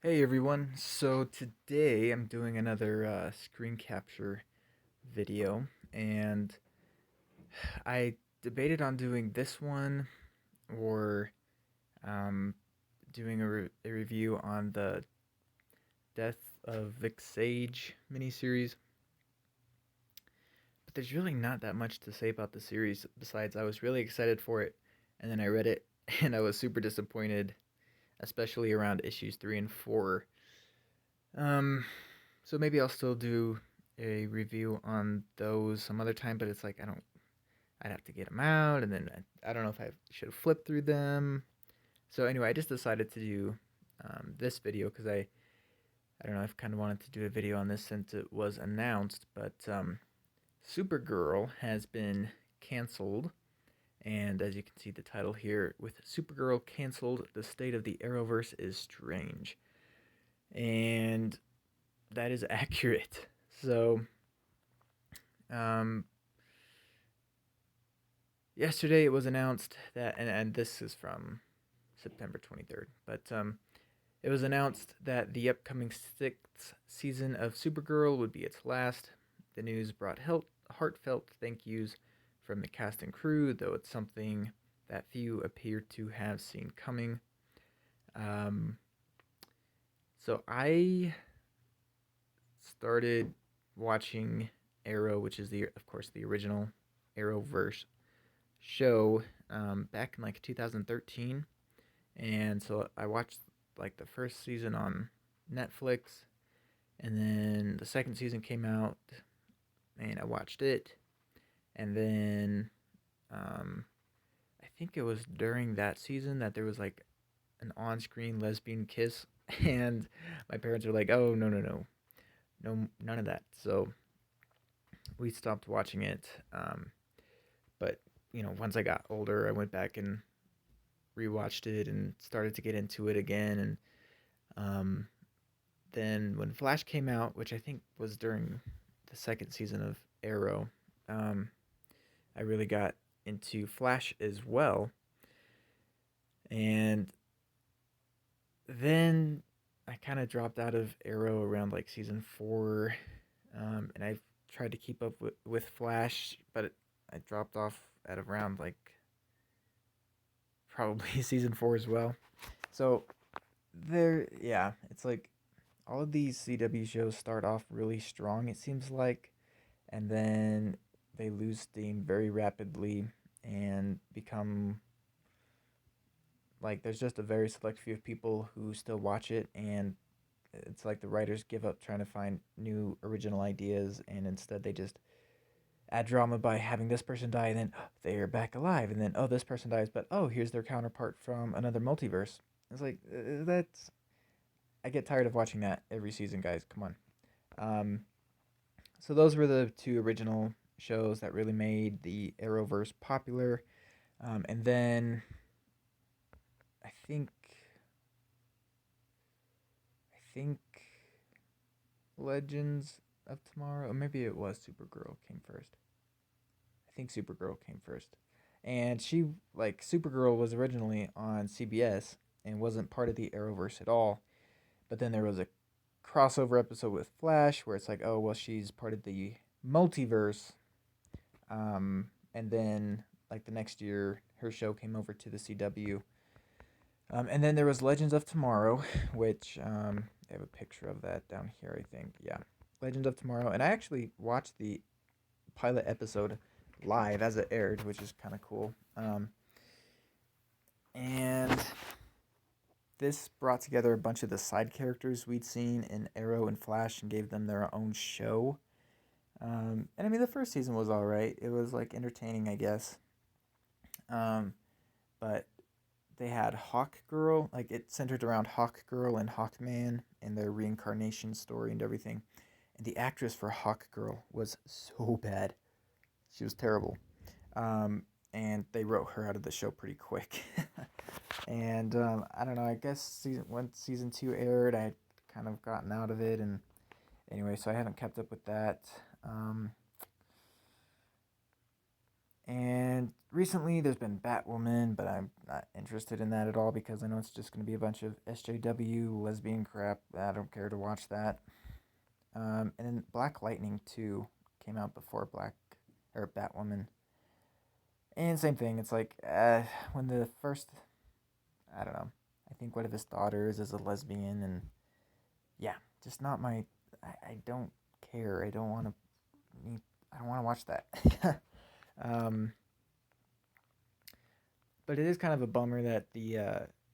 Hey everyone, so today I'm doing another screen capture video, and I debated on doing this one or um, doing a review on the Death of Vic Sage miniseries, but there's really not that much to say about the series besides I was really excited for it, and then I read it, and I was super disappointed, especially around issues 3 and 4. Um, so maybe I'll still do a review on those some other time, but it's like I'd have to get them out, and then I don't know if I should have flipped through them. So anyway, I just decided to do this video because I don't know, I've kind of wanted to do a video on this since it was announced, but Supergirl has been canceled, and as you can see the title here, with Supergirl canceled, the state of the Arrowverse is strange, and that is accurate. So um, yesterday it was announced that, and this is from September 23rd, but it was announced that the upcoming sixth season of Supergirl would be its last. The news brought heartfelt thank yous from the cast and crew, though it's something that few appear to have seen coming. Um, so I started watching Arrow, which is of course, the original Arrowverse show back in like 2013, and so I watched like the first season on Netflix, and then the second season came out, and I watched it, and then um, I think it was during that season that there was like an on-screen lesbian kiss, and my parents were like, "Oh no, no, no, no, none of that." So we stopped watching it. But once I got older, I went back and rewatched it and started to get into it again. And um, then when Flash came out, which I think was during the second season of Arrow, um, I really got into Flash as well. And then I kind of dropped out of Arrow around like season 4. And I've tried to keep up with Flash, but I dropped off at around like probably season 4 as well. So yeah, it's like all of these CW shows start off really strong, it seems like, and then they lose steam very rapidly and become like there's just a very select few of people who still watch it, and it's like the writers give up trying to find new original ideas, and instead they just add drama by having this person die, and then they're back alive, and then oh, this person dies, but oh, here's their counterpart from another multiverse. It's like that's I get tired of watching that every season, guys. Come on. Um, so those were the two original shows that really made the Arrowverse popular. And then I think I think Legends of Tomorrow, or maybe it was Supergirl came first. I think Supergirl came first. And she like Supergirl was originally on CBS and wasn't part of the Arrowverse at all. But then there was a crossover episode with Flash where it's like, oh well, she's part of the multiverse. And then like the next year, her show came over to the CW. And then there was Legends of Tomorrow, which I have a picture of that down here, I think. Yeah, Legends of Tomorrow, and I actually watched the pilot episode live as it aired, which is kind of cool. And this brought together a bunch of the side characters we'd seen in Arrow and Flash and gave them their own show. And I mean, the first season was all right. It was like entertaining, I guess. Um, but they had Hawk Girl, like it centered around Hawk Girl and Hawkman and their reincarnation story and everything. And the actress for Hawk Girl was so bad. She was terrible. Um, and they wrote her out of the show pretty quick. And I don't know. I guess once season 2 aired, I had kind of gotten out of it, and anyway, so I haven't kept up with that. Um, And recently there's been Batwoman, but I'm not interested in that at all because I know it's just going to be a bunch of SJW lesbian crap. I don't care to watch that. And then Black Lightning 2 came out before Batwoman. And same thing, it's like when the first, I don't know, I think one of his daughters is a lesbian, and yeah, just not my, I don't care. I don't want to watch that. um, but it is kind of a bummer that the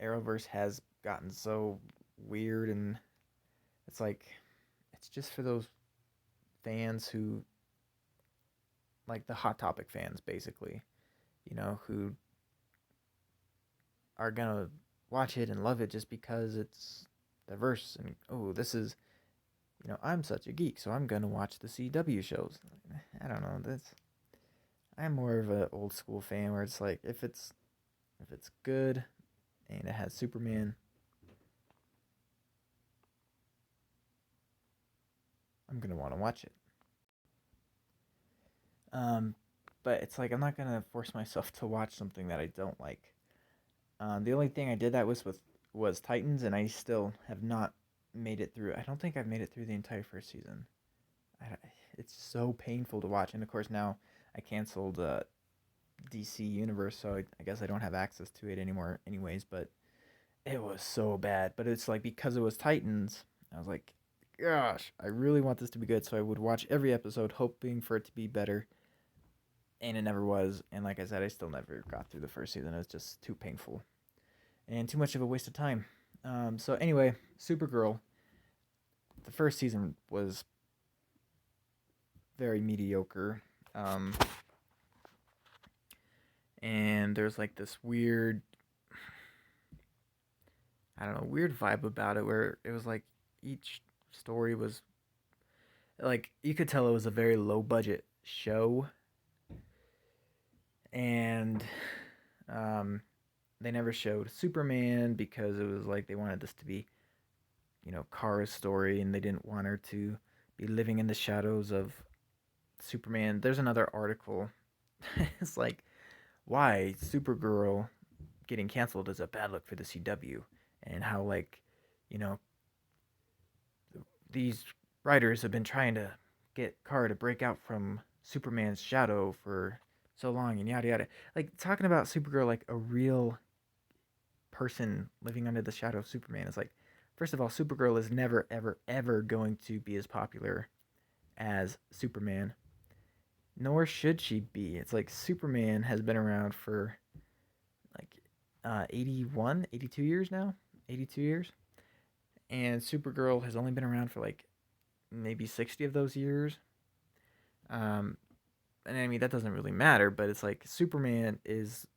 Arrowverse has gotten so weird, and it's like it's just for those fans who like the Hot Topic fans, basically, who are gonna watch it and love it just because it's diverse and oh, this is I'm such a geek, so I'm gonna watch the CW shows. I don't know. I'm more of an old school fan where it's like if it's good and it has Superman, I'm gonna want to watch it. Um, but it's like I'm not gonna force myself to watch something that I don't like. The only thing I did that was Titans, and I still have not made it through. I don't think I've made it through the entire first season. I, it's so painful to watch, and of course now I canceled DC Universe, so I guess I don't have access to it anymore, anyways. But it was so bad. But it's like because it was Titans, I was like, gosh, I really want this to be good. So I would watch every episode, hoping for it to be better, and it never was. And like I said, I still never got through the first season. It was just too painful and too much of a waste of time. So anyway, Supergirl. The first season was very mediocre. Um, and there's like this weird, I don't know, weird vibe about it where it was like each story was like you could tell it was a very low budget show, and um, they never showed Superman because it was like they wanted this to be Kara's story, and they didn't want her to be living in the shadows of Superman. There's another article. It's like why Supergirl getting canceled is a bad look for the CW, and how like you know these writers have been trying to get Kara to break out from Superman's shadow for so long and yada yada. Like talking about Supergirl like a real person living under the shadow of Superman is like, first of all, Supergirl is never ever ever going to be as popular as Superman, nor should she be. It's like Superman has been around for like 81, 82 years now, 82 years, and Supergirl has only been around for like maybe 60 of those years. Um, and I mean that doesn't really matter, but it's like Superman is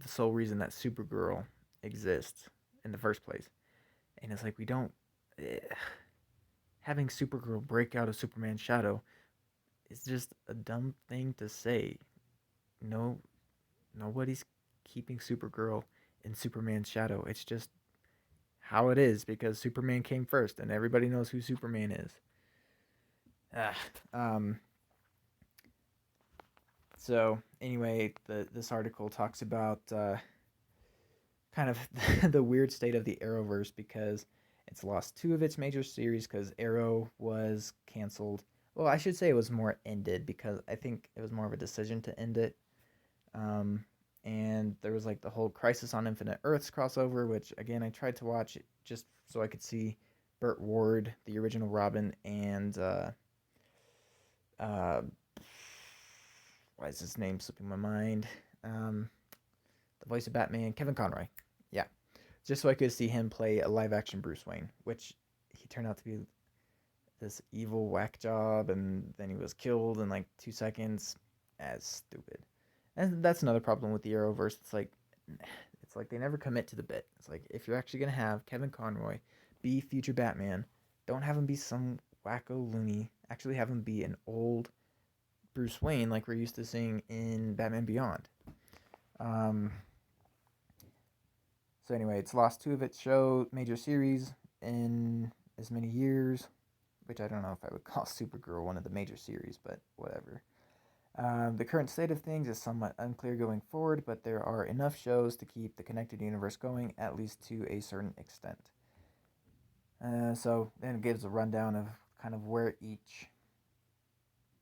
the sole reason that Supergirl exists in the first place, and it's like we don't eh, having Supergirl break out of Superman's shadow is just a dumb thing to say. No, nobody's keeping Supergirl in Superman's shadow. It's just how it is because Superman came first, and everybody knows who Superman is. Ah, um, so anyway, this article talks about kind of the weird state of the Arrowverse because it's lost two of its major series because Arrow was canceled. Well, I should say it was more ended because I think it was more of a decision to end it. Um, and there was like the whole Crisis on Infinite Earths crossover, which again I tried to watch just so I could see Burt Ward, the original Robin, and uh, why is his name slipping my mind? The voice of Batman, Kevin Conroy. Yeah, just so I could see him play a live action Bruce Wayne, which he turned out to be this evil whack job, and then he was killed in like 2 seconds. As stupid. And that's another problem with the Arrowverse. It's like they never commit to the bit. It's like if you're actually gonna have Kevin Conroy be future Batman, don't have him be some wacko loony. Actually have him be an old Bruce Wayne like we're used to seeing in Batman Beyond. Um, so anyway, it's lost two of its major series in as many years, which I don't know if I would call Supergirl one of the major series, but whatever. The current state of things is somewhat unclear going forward, but there are enough shows to keep the connected universe going, at least to a certain extent. So then it gives a rundown of kind of where each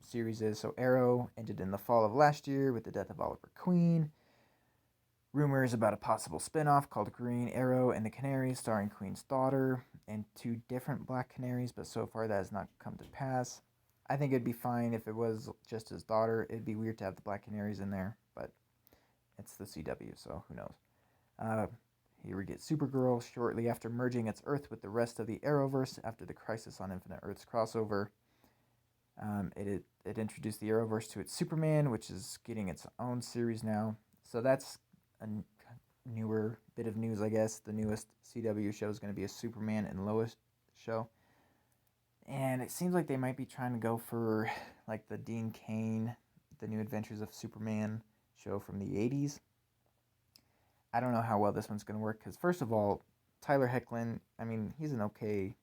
series is. So Arrow ended in the fall of last year with the death of Oliver Queen. Rumors about a possible spin-off called Green Arrow and the Canaries, starring Queen's daughter and two different Black Canaries, but so far that has not come to pass. I think it'd be fine if it was just his daughter. It'd be weird to have the Black Canaries in there, but it's the CW, so who knows. Uh, Here we get Supergirl shortly after merging its Earth with the rest of the Arrowverse after the Crisis on Infinite Earths crossover. It introduced the Arrowverse to its Superman, which is getting its own series now. So that's a newer bit of news, I guess. The newest CW show is going to be a Superman and Lois show. And it seems like they might be trying to go for like the Dean Cain, The New Adventures of Superman show from the 80s. I don't know how well this one's going to work because, first of all, Tyler Hoechlin, I mean, he's an okay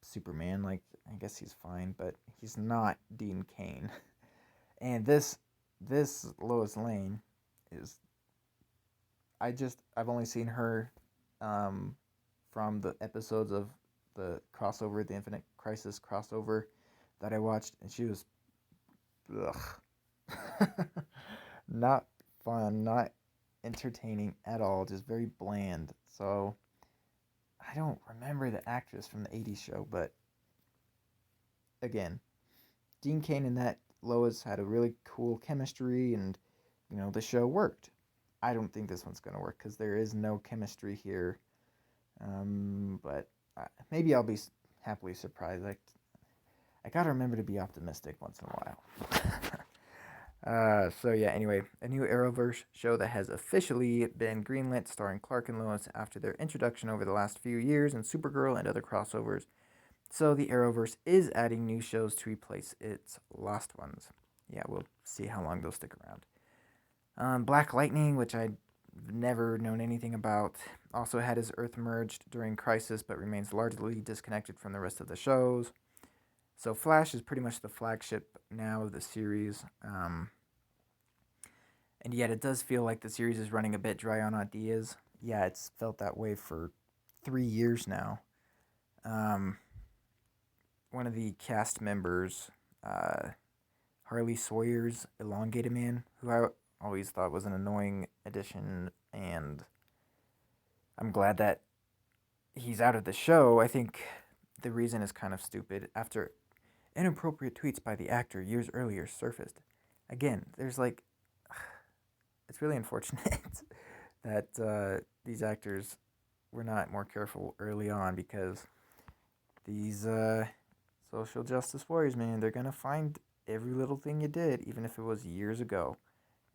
Superman. Like, I guess he's fine, but he's not Dean Cain. And this Lois Lane is, I've only seen her from the episodes of the crossover, the Infinite Crisis crossover that I watched, and she was not fun, not entertaining at all, just very bland. So I don't remember the actress from the 80s show, but again, Dean Cain and that Lois had a really cool chemistry, and the show worked. I don't think this one's gonna work because there is no chemistry here. But maybe I'll be happily surprised. I gotta remember to be optimistic once in a while. So yeah, anyway, a new Arrowverse show that has officially been greenlit, starring Clark and Lois after their introduction over the last few years in Supergirl and other crossovers. So the Arrowverse is adding new shows to replace its lost ones. Yeah, we'll see how long they'll stick around. Black Lightning, which I'd never known anything about, also had his Earth merged during Crisis, but remains largely disconnected from the rest of the shows. So Flash is pretty much the flagship now of the series. And yet it does feel like the series is running a bit dry on ideas. Yeah, it's felt that way for 3 years now. One of the cast members, Harley Sawyer's Elongated Man, who I always thought was an annoying addition, and I'm glad that he's out of the show. I think the reason is kind of stupid. After inappropriate tweets by the actor years earlier surfaced. Again, there's it's really unfortunate that these actors were not more careful early on, because these social justice warriors, man, they're going to find every little thing you did, even if it was years ago.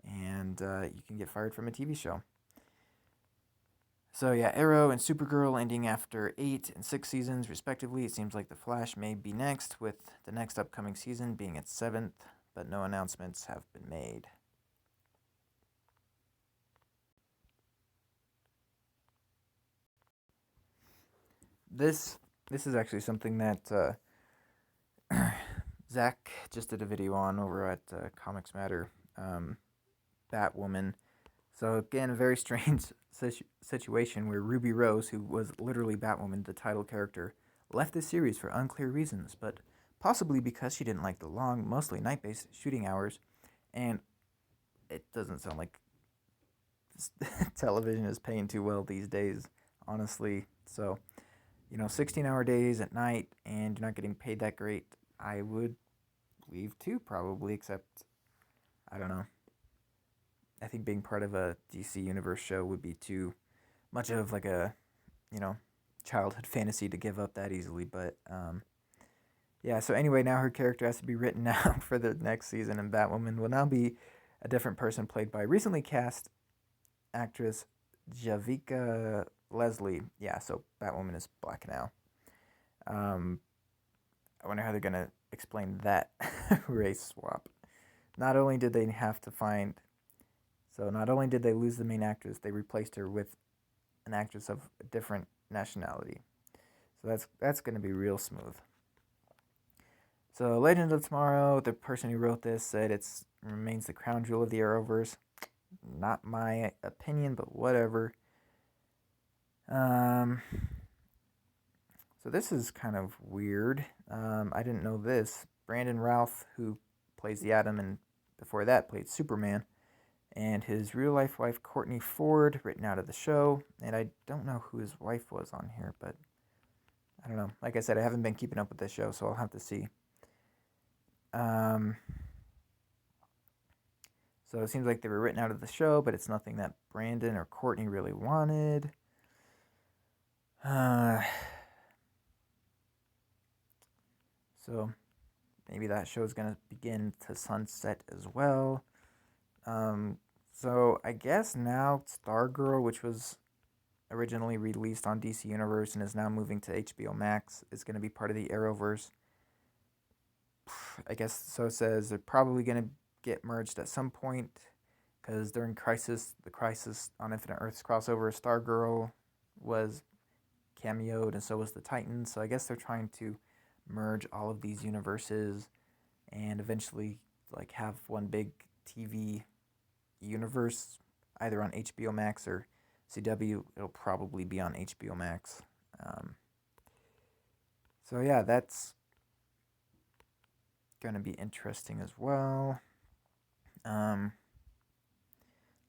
And you can get fired from a TV show. So yeah, Arrow and Supergirl ending after 8 and 6 seasons, respectively. It seems like The Flash may be next, with the next upcoming season being its 7th, but no announcements have been made. This is actually something that Zach just did a video on over at Comics Matter. Batwoman. So again, a very strange situation where Ruby Rose, who was literally Batwoman, the title character, left the series for unclear reasons, but possibly because she didn't like the long, mostly night-based shooting hours, and it doesn't sound like television is paying too well these days, honestly. So, 16-hour days at night, and you're not getting paid that great, I would leave too, probably, except, I don't know. I think being part of a DC Universe show would be too much of a, childhood fantasy to give up that easily. But, yeah, so anyway, now her character has to be written out for the next season, and Batwoman will now be a different person played by recently cast actress Javicia Leslie. Yeah, so Batwoman is black now. I wonder how they're going to explain that race swap. Not only did they lose the main actress, they replaced her with an actress of a different nationality. So that's going to be real smooth. So, Legend of Tomorrow, the person who wrote this said it remains the crown jewel of the Arrowverse. Not my opinion, but whatever. So this is kind of weird. I didn't know this. Brandon Routh, who plays the Atom and before that played Superman, and his real-life wife, Courtney Ford, written out of the show. And I don't know who his wife was on here, but I don't know. Like I said, I haven't been keeping up with this show, so I'll have to see. So it seems like they were written out of the show, but it's nothing that Brandon or Courtney really wanted. So maybe that show is going to begin to sunset as well. So I guess now Stargirl, which was originally released on DC Universe and is now moving to HBO Max, is going to be part of the Arrowverse. I guess so. It says they're probably going to get merged at some point because during the Crisis on Infinite Earths crossover, Stargirl was cameoed and so was the Titans. So I guess they're trying to merge all of these universes and eventually like have one big TV universe, either on HBO Max or CW. It'll probably be on HBO Max. So yeah, that's gonna be interesting as well.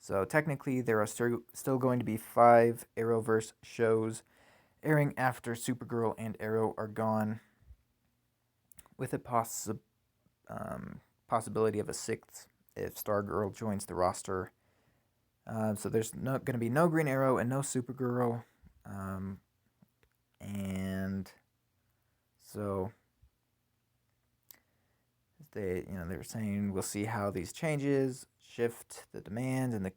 So technically there are still going to be 5 Arrowverse shows airing after Supergirl and Arrow are gone, with a possibility of a 6th if Stargirl joins the roster. So there's going to be no Green Arrow and no Supergirl, and so they're saying we'll see how these changes shift the demand and the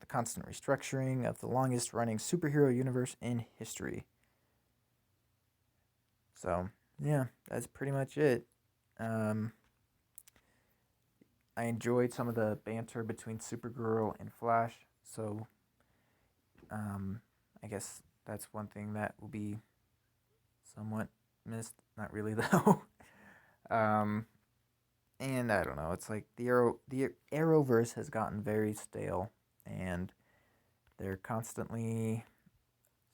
constant restructuring of the longest running superhero universe in history. So yeah, that's pretty much it. I enjoyed some of the banter between Supergirl and Flash, so I guess that's one thing that will be somewhat missed. Not really though. And I don't know. It's like the Arrowverse has gotten very stale, and they're constantly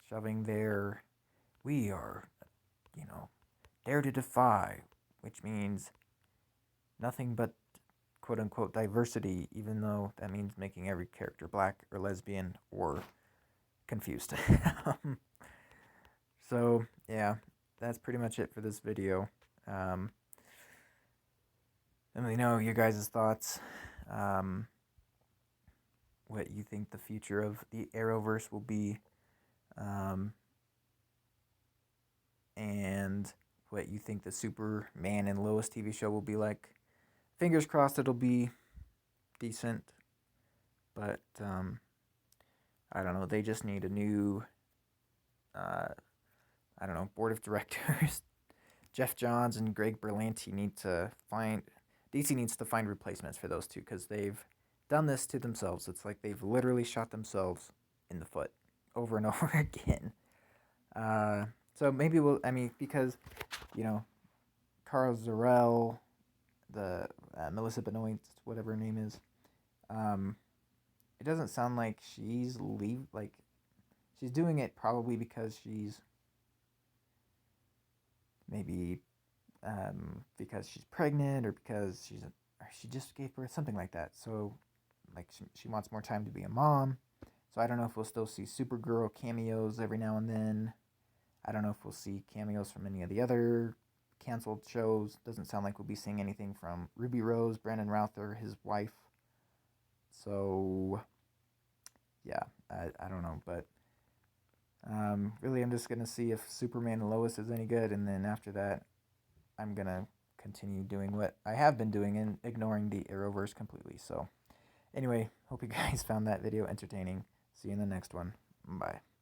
shoving their we are, dare to defy, which means nothing but quote unquote diversity, even though that means making every character black or lesbian or confused. So yeah, that's pretty much it for this video. Let me know your guys' thoughts. What you think the future of the Arrowverse will be. And what you think the Superman and Lois TV show will be like. Fingers crossed it'll be decent. But, I don't know. They just need a new, board of directors. Jeff Johns and Greg Berlanti DC needs to find replacements for those two because they've done this to themselves. It's like they've literally shot themselves in the foot over and over again. So maybe because, Carl Zarel, the Melissa Benoist, whatever her name is, it doesn't sound like she's she's doing it probably because she's maybe because she's pregnant or because she just gave birth, something like that. So she wants more time to be a mom. So I don't know if we'll still see Supergirl cameos every now and then. I don't know if we'll see cameos from any of the other canceled shows. Doesn't sound like we'll be seeing anything from Ruby Rose, Brandon Routh, or his wife. So yeah, I don't know, but really I'm just gonna see if Superman and Lois is any good, and then after that I'm gonna continue doing what I have been doing and ignoring the Arrowverse completely. So anyway, hope you guys found that video entertaining. See you in the next one. Bye.